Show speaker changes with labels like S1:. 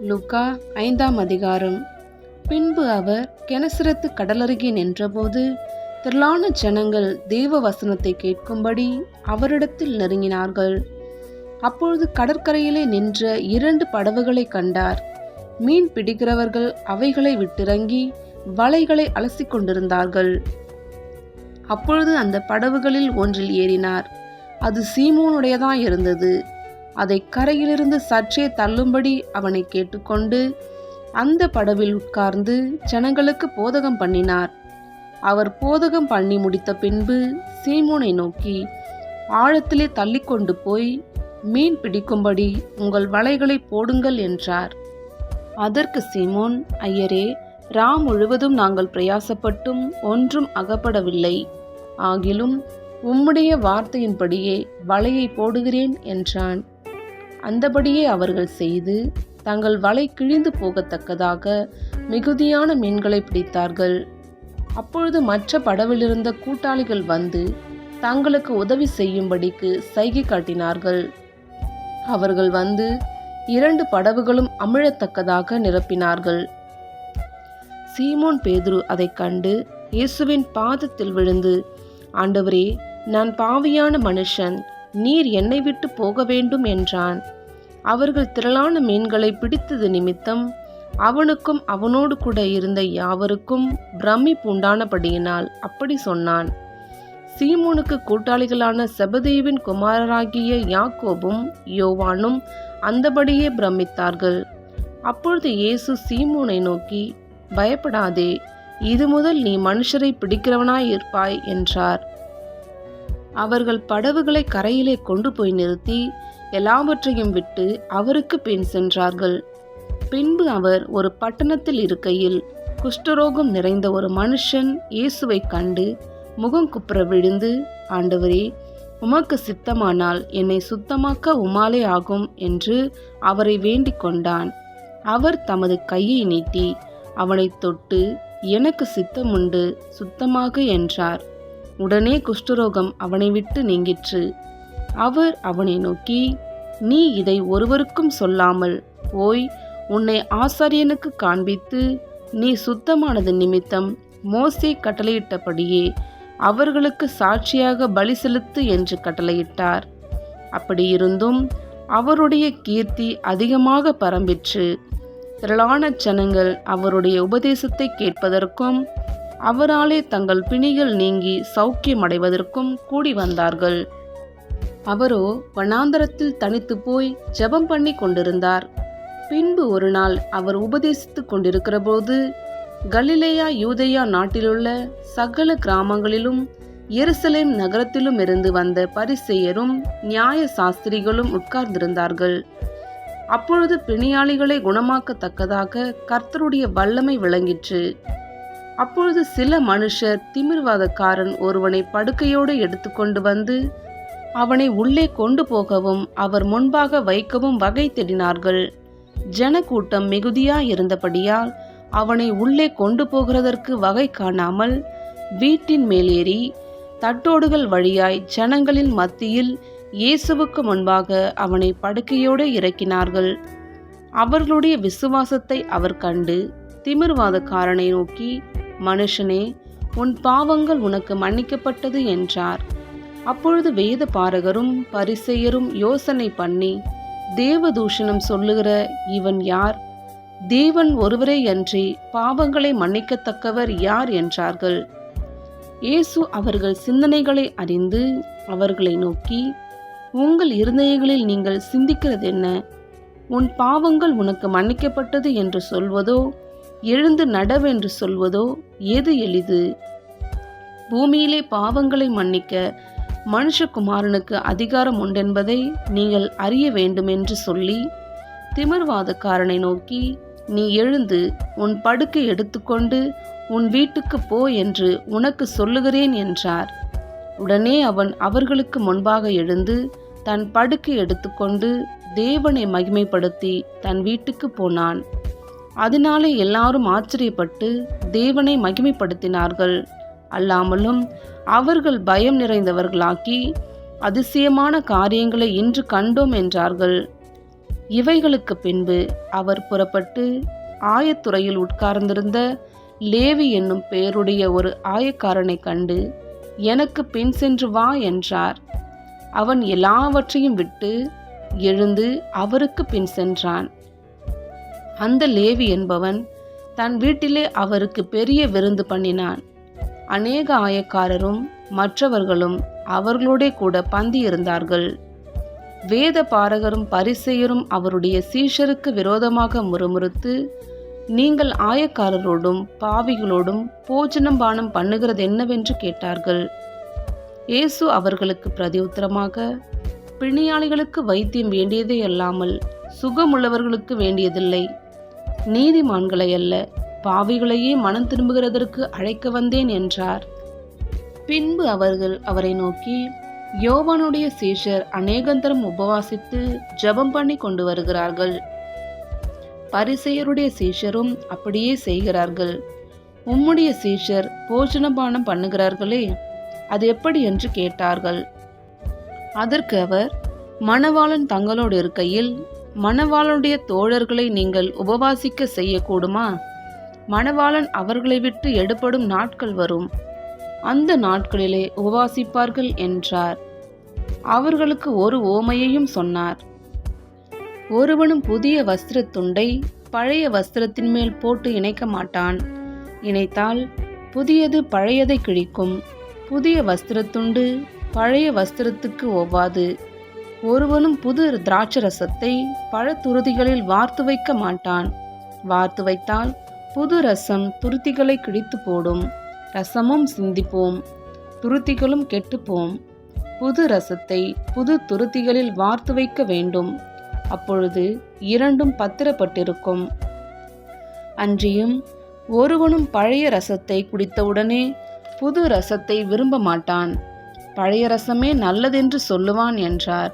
S1: லூக்கா 5ஆம் அதிகாரம். பின்பு அவர் கெனசரத்து கடலருகே நின்றபோது திரளான ஜனங்கள் தேவ வசனத்தை கேட்கும்படி அவரிடத்தில் நெருங்கினார்கள். அப்பொழுது கடற்கரையிலே நின்ற 2 படவுகளை கண்டார். மீன் பிடிக்கிறவர்கள் அவைகளை விட்டிறங்கி வலைகளை அலசிக் கொண்டிருந்தார்கள். அப்பொழுது அந்த படவுகளில் ஒன்றில் ஏறினார். அது சீமோனுடையதாயிருந்தது. அதை கரையிலிருந்து சற்றே தள்ளும்படி அவனை கேட்டுக்கொண்டு அந்த படவில் உட்கார்ந்து ஜனங்களுக்கு போதகம் பண்ணினார். அவர் போதகம் பண்ணி முடித்த பின்பு சீமோனை நோக்கி, ஆழத்திலே தள்ளிக்கொண்டு போய் மீன் பிடிக்கும்படி உங்கள் வலைகளை போடுங்கள் என்றார். அதற்கு சீமோன், ஐயரே, ரா முழுவதும் நாங்கள் பிரயாசப்பட்டும் ஒன்றும் அகப்படவில்லை. ஆகிலும் உம்முடைய வார்த்தையின்படியே வலையை போடுகிறேன் என்றான். அந்தபடியே அவர்கள் செய்து தங்கள் வலை கிழிந்து போகத்தக்கதாக மிகுதியான மீன்களை பிடித்தார்கள். அப்பொழுது மற்ற படவிலிருந்த கூட்டாளிகள் வந்து தங்களுக்கு உதவி செய்யும்படிக்கு சைகை காட்டினார்கள். அவர்கள் வந்து 2 படவுகளும் அமிழத்தக்கதாக நிரப்பினார்கள். சீமோன் பேதுரு அதைக் கண்டு இயேசுவின் பாதத்தில் விழுந்து, ஆண்டவரே, நான் பாவியான மனுஷன், நீர் என்னை விட்டு போக வேண்டும் என்றான். அவர்கள் திரளான மீன்களை பிடித்தது நிமித்தம் அவனுக்கும் அவனோடு கூட இருந்த யாவருக்கும் பிரமிப்பு உண்டானபடியினால் அப்படி சொன்னான். சீமோனுக்கு கூட்டாளிகளான செபதேயுவின் குமாரராகிய யாக்கோபும் யோவானும் அந்தபடியே பிரமித்தார்கள். அப்பொழுது இயேசு சீமோனை நோக்கி, பயப்படாதே, இது முதல் நீ மனுஷரை பிடிக்கிறவனாய் இருப்பாய் என்றார். அவர்கள் படவுகளை கரையிலே கொண்டு போய் நிறுத்தி எல்லாவற்றையும் விட்டு அவருக்கு பின் சென்றார்கள். பின்பு அவர் ஒரு பட்டணத்தில் இருக்கையில் குஷ்டரோகம் நிறைந்த ஒரு மனுஷன் இயேசுவை கண்டு முகங்குப்புற விழுந்து, ஆண்டவரே, உமக்கு சித்தமானால் என்னை சுத்தமாக்க உமாலே ஆகும் என்று அவரை வேண்டிக் கொண்டான். அவர் தமது கையை நீட்டி அவனை தொட்டு, எனக்கு சித்தமுண்டு, சுத்தமாக என்றார். உடனே குஷ்டரோகம் அவனை விட்டு நீங்கிற்று. அவர் அவனை நோக்கி, நீ இதை ஒருவருக்கும் சொல்லாமல் போய் உன்னை ஆசாரியனுக்கு காண்பித்து நீ சுத்தமானது நிமித்தம் மோசே கட்டளையிட்டபடியே அவர்களுக்கு சாட்சியாக பலி செலுத்து என்று கட்டளையிட்டார். அப்படியிருந்தும் அவருடைய கீர்த்தி அதிகமாக பரம்பிற்று. திரளான ஜனங்கள் அவருடைய உபதேசத்தை கேட்பதற்கும் அவராலே தங்கள் பிணிகள் நீங்கி சௌக்கியமடைவதற்கும் கூடி வந்தார்கள். அவரோ வனாந்தரத்தில் தனித்து போய் ஜெபம் பண்ணி கொண்டிருந்தார். பின்பு ஒரு நாள் அவர் உபதேசித்துக் கொண்டிருக்கிற போது கலிலேயா யூதேயா நாட்டிலுள்ள சகல கிராமங்களிலும் எருசலேம் நகரத்திலும் இருந்து வந்த பரிசேயரும் நியாய சாஸ்திரிகளும் உட்கார்ந்திருந்தார்கள். அப்பொழுது பிணியாளிகளை குணமாக்கத்தக்கதாக கர்த்தருடைய வல்லமை விளங்கிற்று. அப்பொழுது சில மனுஷர் திமிர்வாதக்காரன் ஒருவனை படுக்கையோடு எடுத்துக்கொண்டு வந்து அவனை உள்ளே கொண்டு போகவும் அவர் முன்பாக வைக்கவும் வகை தேடினார்கள். ஜனக்கூட்டம் மிகுதியாயிருந்தபடியால் அவனை உள்ளே கொண்டு போகிறதற்கு வகை காணாமல் வீட்டின் மேலேறி தட்டோடுகள் வழியாய் ஜனங்களின் மத்தியில் இயேசுவுக்கு முன்பாக அவனை படுக்கையோடு இறக்கினார்கள். அவர்களுடைய விசுவாசத்தை அவர் கண்டு திமிர்வாதக்காரனை நோக்கி, மனுஷனே, உன் பாவங்கள் உனக்கு மன்னிக்கப்பட்டது என்றார். அப்பொழுது வேத பாரகரும் பரிசேயரும் யோசனை பண்ணி, தேவதூஷணம் சொல்லுகிற இவன் யார்? தேவன் ஒருவரேயன்றி பாவங்களை மன்னிக்கத்தக்கவர் யார் என்றார்கள். இயேசு அவர்கள் சிந்தனைகளை அறிந்து அவர்களை நோக்கி, உங்கள் இருதயங்களில் நீங்கள் சிந்திக்கிறது என்ன? உன் பாவங்கள் உனக்கு மன்னிக்கப்பட்டது என்று சொல்வதோ, எழுந்து நடவென்று சொல்வதோ எது எளிது? பூமியிலே பாவங்களை மன்னிக்க மனுஷகுமாரனுக்கு அதிகாரம் உண்டென்பதை நீங்கள் அறிய வேண்டுமென்று சொல்லி திமிர்வாதக்காரனை நோக்கி, நீ எழுந்து உன் படுக்கை எடுத்துக்கொண்டு உன் வீட்டுக்கு போ என்று உனக்கு சொல்லுகிறேன் என்றார். உடனே அவன் அவர்களுக்கு முன்பாக எழுந்து தன் படுக்கை எடுத்துக்கொண்டு தேவனை மகிமைப்படுத்தி தன் வீட்டுக்கு போனான். அதனாலே எல்லாரும் ஆச்சரியப்பட்டு தேவனை மகிமைப்படுத்தினார்கள். அல்லாமலும் அவர்கள் பயம் நிறைந்தவர்களாக்கி அதிசயமான காரியங்களை இன்று கண்டோம் என்றார்கள். இவைகளுக்கு பின்பு அவர் புறப்பட்டு ஆயத்துறையில் உட்கார்ந்திருந்த லேவி என்னும் பெயருடைய ஒரு ஆயக்காரனை கண்டு, எனக்கு பின் சென்று வா என்றார். அவன் எல்லாவற்றையும் விட்டு எழுந்து அவருக்கு பின் சென்றான். அந்த லேவி என்பவன் தன் வீட்டிலே அவருக்கு பெரிய விருந்து பண்ணினான். அநேக ஆயக்காரரும் மற்றவர்களும் அவர்களோடே கூட பந்தி இருந்தார்கள். வேத பாரகரும் பரிசேயரும் அவருடைய சீஷருக்கு விரோதமாக முறுமுறுத்து, நீங்கள் ஆயக்காரரோடும் பாவிகளோடும் போஜனம் பானம் பண்ணுகிறது என்னவென்று கேட்டார்கள். இயேசு அவர்களுக்கு பிரதியுத்தரமாக, பிணியாளிகளுக்கு வைத்தியம் வேண்டியதே அல்லாமல் சுகமுள்ளவர்களுக்கு வேண்டியதில்லை. நீதிமான்களை அல்ல, பாவிகளையே மனம் திரும்புகிறதற்கு அழைக்க வந்தேன் என்றார். பின்பு அவர்கள் அவரை நோக்கி, யோவானுடைய சீஷர் அநேகந்தரம் உபவாசித்து ஜெபம் பண்ணி கொண்டு வருகிறார்கள். பரிசேயருடைய சீஷரும் அப்படியே செய்கிறார்கள். உம்முடைய சீஷர் போஜனபானம் பண்ணுகிறார்களே, அது எப்படி என்று கேட்டார்கள். அதற்கு அவர், மணவாளன் தங்களோடு இருக்கையில் மணவாளனுடைய தோழர்களை நீங்கள் உபவாசிக்க செய்யக்கூடுமா? மணவாளன் அவர்களை விட்டு எடுபடும் நாட்கள் வரும், அந்த நாட்களிலே உபவாசிப்பார்கள் என்றார். அவர்களுக்கு ஒரு ஓமையையும் சொன்னார். ஒருவனும் புதிய வஸ்திரத் துண்டை பழைய வஸ்திரத்தின் மேல் போட்டு இணைக்க மாட்டான். இணைத்தால் புதியது பழையதை கிழிக்கும். புதிய வஸ்திரத்துண்டு பழைய வஸ்திரத்துக்கு ஒவ்வாது. ஒருவனும் புது திராட்சரசத்தை பழத்துருத்திகளில் வார்த்து வைக்க மாட்டான். வார்த்து வைத்தால் புது ரசம் துருத்திகளை கிழித்து போடும். ரசமும் சிந்திப்போம், துருத்திகளும் கெட்டுப்போம். புது ரசத்தை புது துருத்திகளில் வார்த்து வைக்க வேண்டும். அப்பொழுது இரண்டும் பத்திரப்பட்டிருக்கும். அன்றியும் ஒருவனும் பழைய ரசத்தை குடித்தவுடனே புது ரசத்தை விரும்ப மாட்டான். பழைய ரசமே நல்லதென்று சொல்லுவான் என்றார்.